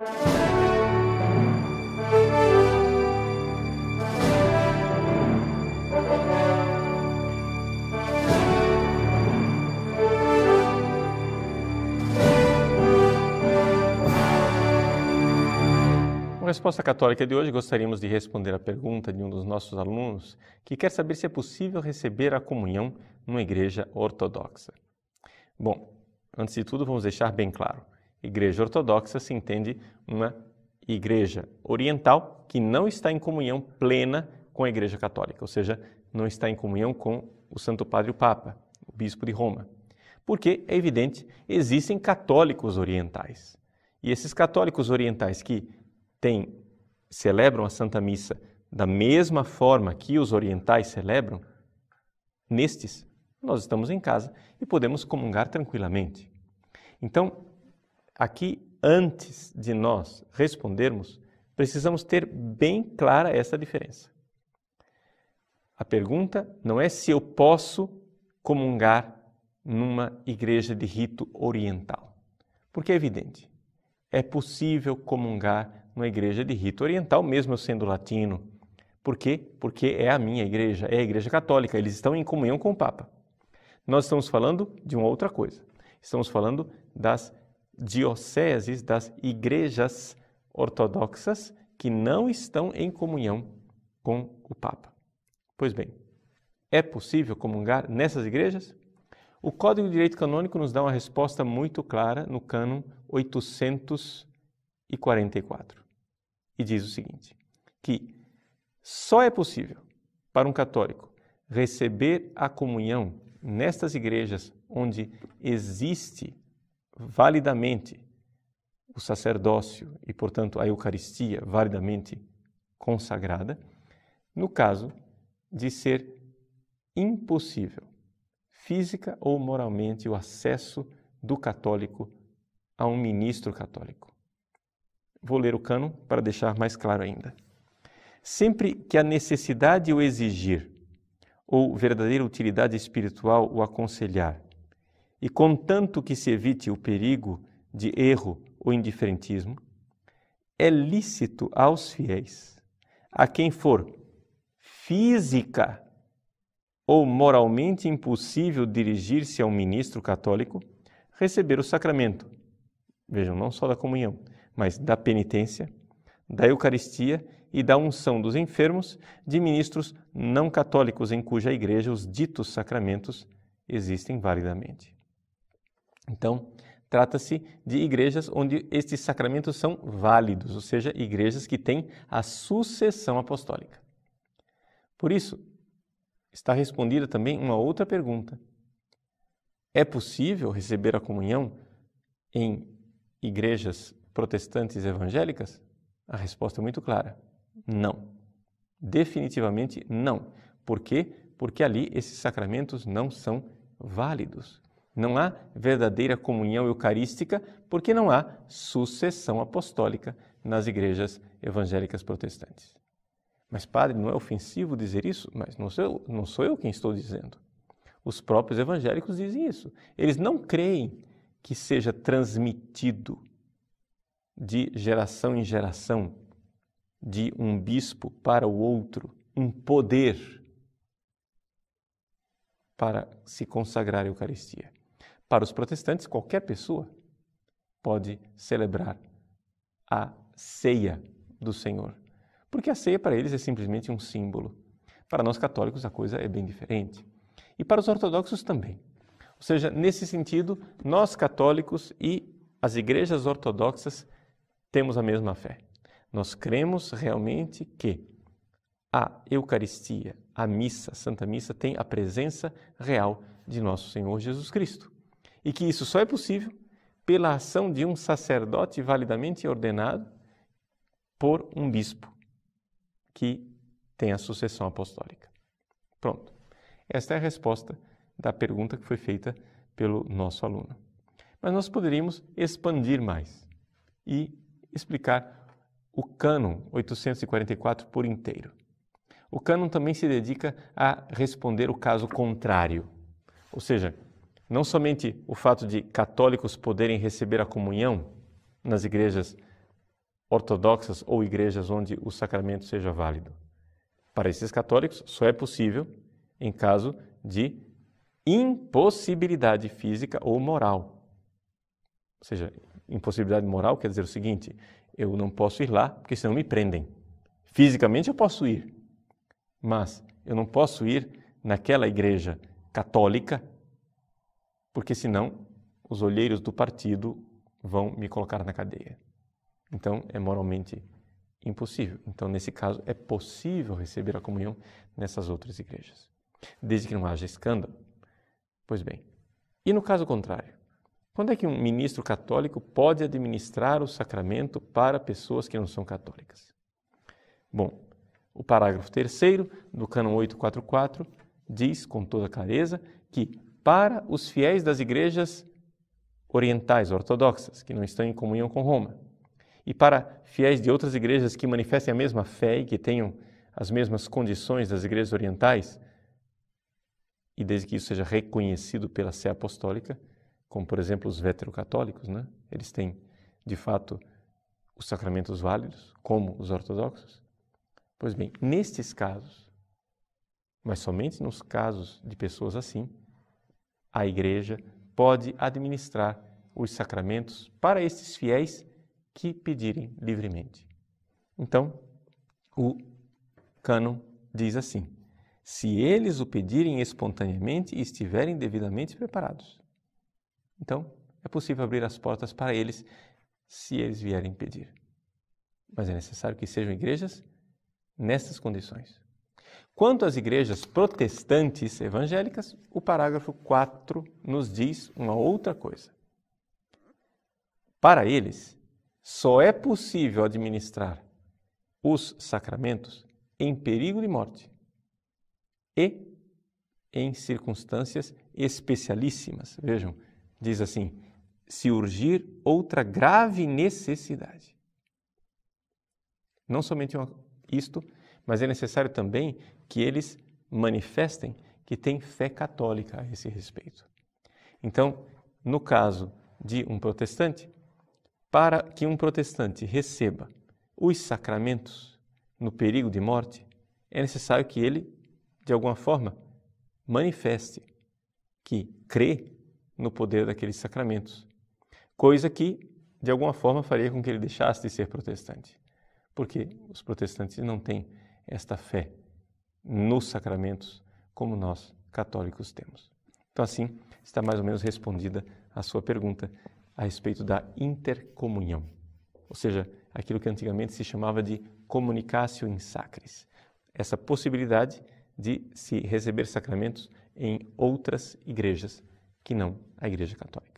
Na Resposta Católica de hoje, gostaríamos de responder a pergunta de um dos nossos alunos que quer saber se é possível receber a comunhão numa igreja ortodoxa. Bom, antes de tudo, vamos deixar bem claro. Igreja ortodoxa se entende uma igreja oriental que não está em comunhão plena com a Igreja Católica, ou seja, não está em comunhão com o Santo Padre o Papa, o Bispo de Roma. Porque, é evidente, existem católicos orientais. E esses católicos orientais que celebram a Santa Missa da mesma forma que os orientais celebram, nestes, nós estamos em casa e podemos comungar tranquilamente. Então, aqui, antes de nós respondermos, precisamos ter bem clara essa diferença. A pergunta não é se eu posso comungar numa igreja de rito oriental, porque é evidente, é possível comungar numa igreja de rito oriental, mesmo eu sendo latino. Por quê? Porque é a minha igreja, é a Igreja Católica, eles estão em comunhão com o Papa. Nós estamos falando de uma outra coisa. Estamos falando das dioceses, das igrejas ortodoxas que não estão em comunhão com o Papa. Pois bem, é possível comungar nessas igrejas? O Código de Direito Canônico nos dá uma resposta muito clara no cânon 844. E diz o seguinte, que só é possível para um católico receber a comunhão nestas igrejas onde existe validamente o sacerdócio e, portanto, a Eucaristia validamente consagrada, no caso de ser impossível, física ou moralmente, o acesso do católico a um ministro católico. Vou ler o cânon para deixar mais claro ainda. Sempre que a necessidade o exigir, ou verdadeira utilidade espiritual o aconselhar, e contanto que se evite o perigo de erro ou indiferentismo, é lícito aos fiéis, a quem for física ou moralmente impossível dirigir-se a um ministro católico, receber o sacramento. Vejam, não só da comunhão, mas da penitência, da Eucaristia e da unção dos enfermos de ministros não católicos em cuja igreja os ditos sacramentos existem validamente. Então, trata-se de igrejas onde estes sacramentos são válidos, ou seja, igrejas que têm a sucessão apostólica. Por isso, está respondida também uma outra pergunta. É possível receber a comunhão em igrejas protestantes evangélicas? A resposta é muito clara. Não. Definitivamente não. Por quê? Porque ali esses sacramentos não são válidos. Não há verdadeira comunhão eucarística porque não há sucessão apostólica nas igrejas evangélicas protestantes. Mas, padre, não é ofensivo dizer isso? Mas não sou eu quem estou dizendo. Os próprios evangélicos dizem isso. Eles não creem que seja transmitido de geração em geração, de um bispo para o outro, um poder para se consagrar à Eucaristia. Para os protestantes, qualquer pessoa pode celebrar a ceia do Senhor, porque a ceia para eles é simplesmente um símbolo. Para nós católicos a coisa é bem diferente. E para os ortodoxos também. Ou seja, nesse sentido, nós católicos e as igrejas ortodoxas temos a mesma fé. Nós cremos realmente que a Eucaristia, a missa, a Santa Missa, tem a presença real de nosso Senhor Jesus Cristo. E que isso só é possível pela ação de um sacerdote validamente ordenado por um bispo que tem a sucessão apostólica. Pronto. Esta é a resposta da pergunta que foi feita pelo nosso aluno. Mas nós poderíamos expandir mais e explicar o cânon 844 por inteiro. O cânon também se dedica a responder o caso contrário, ou seja, não somente o fato de católicos poderem receber a comunhão nas igrejas ortodoxas ou igrejas onde o sacramento seja válido. Para esses católicos, só é possível em caso de impossibilidade física ou moral. Ou seja, impossibilidade moral quer dizer o seguinte: eu não posso ir lá porque senão me prendem. Fisicamente eu posso ir, mas eu não posso ir naquela igreja católica porque senão os olheiros do partido vão me colocar na cadeia. Então é moralmente impossível. Então nesse caso é possível receber a comunhão nessas outras igrejas, desde que não haja escândalo. Pois bem, e no caso contrário? Quando é que um ministro católico pode administrar o sacramento para pessoas que não são católicas? Bom, o parágrafo 3º do cânon 844 diz com toda clareza que para os fiéis das igrejas orientais, ortodoxas, que não estão em comunhão com Roma, e para fiéis de outras igrejas que manifestem a mesma fé e que tenham as mesmas condições das igrejas orientais, e desde que isso seja reconhecido pela Sé Apostólica, como por exemplo os veterocatólicos, né? Eles têm de fato os sacramentos válidos, como os ortodoxos. Pois bem, nestes casos, mas somente nos casos de pessoas assim, a igreja pode administrar os sacramentos para estes fiéis que pedirem livremente. Então, o cânon diz assim: se eles o pedirem espontaneamente e estiverem devidamente preparados. Então, é possível abrir as portas para eles se eles vierem pedir. Mas é necessário que sejam igrejas nestas condições. Quanto às igrejas protestantes evangélicas, o parágrafo 4 nos diz uma outra coisa. Para eles, só é possível administrar os sacramentos em perigo de morte e em circunstâncias especialíssimas. Vejam, diz assim: se urgir outra grave necessidade. Não somente isto, mas é necessário também que eles manifestem que têm fé católica a esse respeito. Então, no caso de um protestante, para que um protestante receba os sacramentos no perigo de morte, é necessário que ele, de alguma forma, manifeste que crê no poder daqueles sacramentos, coisa que, de alguma forma, faria com que ele deixasse de ser protestante, porque os protestantes não têm esta fé nos sacramentos como nós, católicos, temos. Então, assim, está mais ou menos respondida a sua pergunta a respeito da intercomunhão, ou seja, aquilo que antigamente se chamava de communicatio in sacris, essa possibilidade de se receber sacramentos em outras igrejas que não a Igreja Católica.